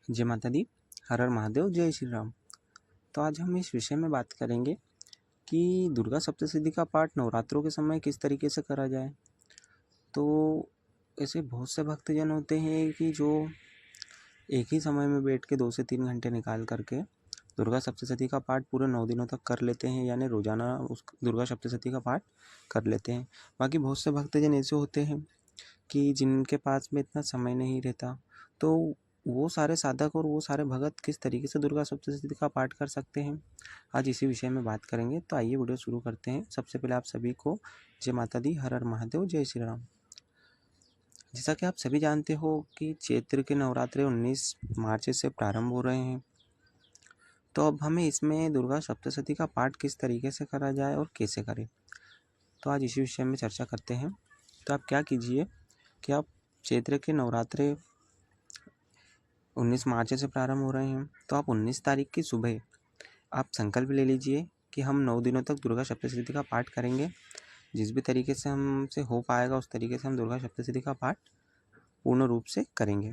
जय माता दी। हर हर महादेव, जय श्री राम। तो आज हम इस विषय में बात करेंगे कि दुर्गा सप्तशती का पाठ नवरात्रों के समय किस तरीके से करा जाए। तो ऐसे बहुत से भक्तजन होते हैं कि जो एक ही समय में बैठ के 2 से 3 घंटे निकाल करके दुर्गा सप्तशती का पाठ पूरे 9 दिनों तक कर लेते हैं, यानी रोज़ाना उस दुर्गा सप्तशती का पाठ कर लेते हैं। बाकी बहुत से भक्तजन ऐसे होते हैं कि जिनके पास में इतना समय नहीं रहता, तो वो सारे साधक और वो सारे भगत किस तरीके से दुर्गा सप्तशती का पाठ कर सकते हैं, आज इसी विषय में बात करेंगे। तो आइए वीडियो शुरू करते हैं। सबसे पहले आप सभी को जय माता दी, हर हर महादेव, जय श्री राम। जैसा कि आप सभी जानते हो कि चैत्र के नवरात्रे 19 मार्च से प्रारंभ हो रहे हैं। तो अब हमें इसमें दुर्गा सप्तशती का पाठ किस तरीके से करा जाए और कैसे करें, तो आज इसी विषय में चर्चा करते हैं। तो आप क्या कीजिए कि आप चैत्र के नवरात्रे 19 मार्च से प्रारंभ हो रहे हैं, तो आप 19 तारीख की सुबह आप संकल्प ले लीजिए कि हम 9 दिनों तक दुर्गा सप्तशती का पाठ करेंगे। जिस भी तरीके से हमसे हो पाएगा उस तरीके से हम दुर्गा सप्तशती का पाठ पूर्ण रूप से करेंगे।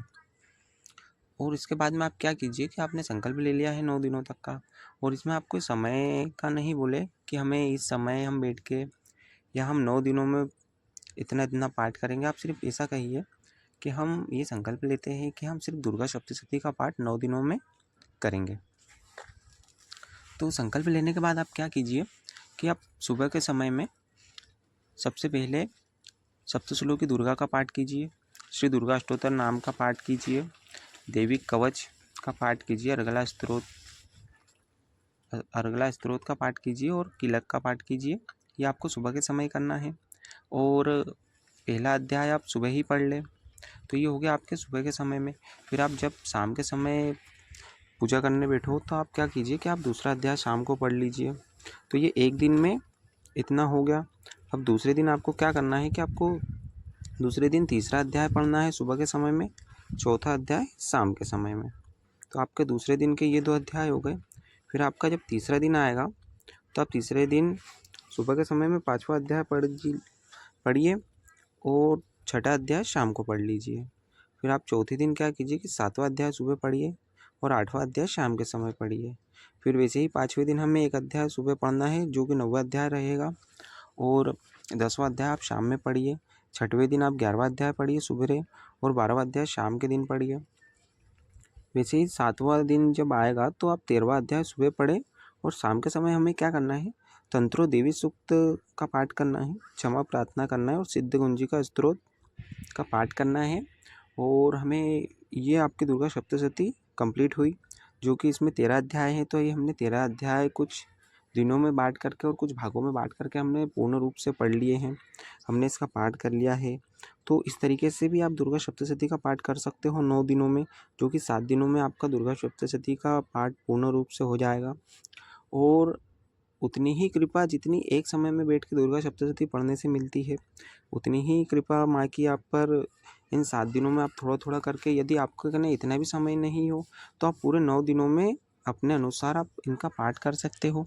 और इसके बाद में आप क्या कीजिए कि आपने संकल्प ले लिया है 9 दिनों तक का, और इसमें आप कोई समय का नहीं बोले कि हमें इस समय हम बैठ के या हम 9 दिनों में इतना इतना पाठ करेंगे। आप सिर्फ ऐसा कहिए कि हम ये संकल्प लेते हैं कि हम सिर्फ दुर्गा सप्तशती का पाठ 9 दिनों में करेंगे। तो संकल्प लेने के बाद आप क्या कीजिए कि आप सुबह के समय में सबसे पहले सप्तश्लोकी दुर्गा का पाठ कीजिए, श्री दुर्गा अष्टोत्तर नाम का पाठ कीजिए, देवी कवच का पाठ कीजिए, अर्गला स्तोत्र का पाठ कीजिए और किलक का पाठ कीजिए। ये आपको सुबह के समय करना है। और पहला अध्याय आप सुबह ही पढ़ लें, तो ये हो गया आपके सुबह के समय में। फिर आप जब शाम के समय पूजा करने बैठो तो आप क्या कीजिए कि आप दूसरा अध्याय शाम को पढ़ लीजिए। तो ये एक दिन में इतना हो गया। अब दूसरे दिन आपको क्या करना है कि आपको दूसरे दिन तीसरा अध्याय पढ़ना है सुबह के समय में, चौथा अध्याय शाम के समय में। तो आपके दूसरे दिन के ये 2 अध्याय हो गए। फिर आपका जब तीसरा दिन आएगा तो आप तीसरे दिन सुबह के समय में 5वां अध्याय पढ़िए और छठा अध्याय शाम को पढ़ लीजिए। फिर आप चौथे दिन क्या कीजिए कि 7वां अध्याय सुबह पढ़िए और 8वां अध्याय शाम के समय पढ़िए। फिर वैसे ही 5वें दिन हमें एक अध्याय सुबह पढ़ना है जो कि 9वां अध्याय रहेगा, और 10वां अध्याय आप शाम में पढ़िए। 6वें दिन आप 11वां अध्याय पढ़िए सुबह और 12वां अध्याय शाम के दिन पढ़िए। वैसे ही 7वां दिन जब आएगा तो आप 13वां अध्याय सुबह पढ़ें और शाम के समय हमें क्या करना है, तंत्रो देवी सूक्त का पाठ करना है, क्षमा प्रार्थना करना है और सिद्ध गुंजिका स्तोत्र का पाठ करना है। और हमें ये आपकी दुर्गा सप्तशती कंप्लीट हुई, जो कि इसमें 13 अध्याय हैं। तो ये हमने 13 अध्याय कुछ दिनों में बांट करके और कुछ भागों में बांट करके हमने पूर्ण रूप से पढ़ लिए हैं, हमने इसका पाठ कर लिया है। तो इस तरीके से भी आप दुर्गा सप्तशती का पाठ कर सकते हो 9 दिनों में, जो कि 7 दिनों में आपका दुर्गा सप्तशती का पाठ पूर्ण रूप से हो जाएगा। और उतनी ही कृपा जितनी एक समय में बैठ के दुर्गा सप्तशती पढ़ने से मिलती है, उतनी ही कृपा माँ की आप पर इन 7 दिनों में आप थोड़ा थोड़ा करके, यदि आपके कने इतना भी समय नहीं हो तो आप पूरे 9 दिनों में अपने अनुसार आप इनका पाठ कर सकते हो।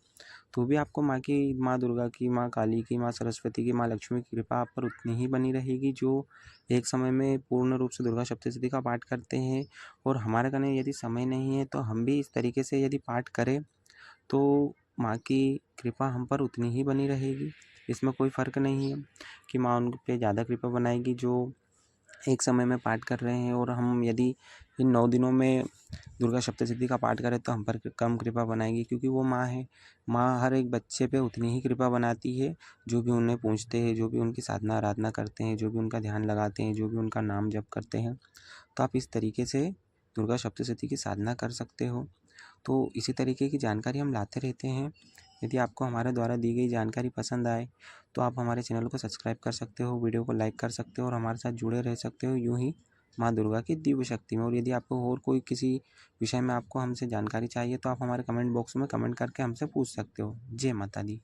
तो भी आपको माँ दुर्गा की, माँ काली की, माँ सरस्वती की, माँ लक्ष्मी की कृपा आप पर उतनी ही बनी रहेगी जो एक समय में पूर्ण रूप से दुर्गा सप्तशती का पाठ करते हैं। और हमारे कने यदि समय नहीं है तो हम भी इस तरीके से यदि पाठ करें तो माँ की कृपा हम पर उतनी ही बनी रहेगी। इसमें कोई फ़र्क नहीं है कि माँ उन पे ज़्यादा कृपा बनाएगी जो एक समय में पाठ कर रहे हैं, और हम यदि इन 9 दिनों में दुर्गा सप्तशती का पाठ करें तो हम पर कम कृपा बनाएगी, क्योंकि वो माँ है। माँ हर एक बच्चे पे उतनी ही कृपा बनाती है जो भी उन्हें पूजते हैं, जो भी उनकी साधना आराधना करते हैं, जो भी उनका ध्यान लगाते हैं, जो भी उनका नाम जप करते हैं। तो आप इस तरीके से दुर्गा सप्तशती की साधना कर सकते हो। तो इसी तरीके की जानकारी हम लाते रहते हैं। यदि आपको हमारे द्वारा दी गई जानकारी पसंद आए तो आप हमारे चैनल को सब्सक्राइब कर सकते हो, वीडियो को लाइक कर सकते हो और हमारे साथ जुड़े रह सकते हो यूँ ही माँ दुर्गा की दिव्य शक्ति में। और यदि आपको और कोई किसी विषय में आपको हमसे जानकारी चाहिए तो आप हमारे कमेंट बॉक्स में कमेंट करके हमसे पूछ सकते हो। जय माता दी।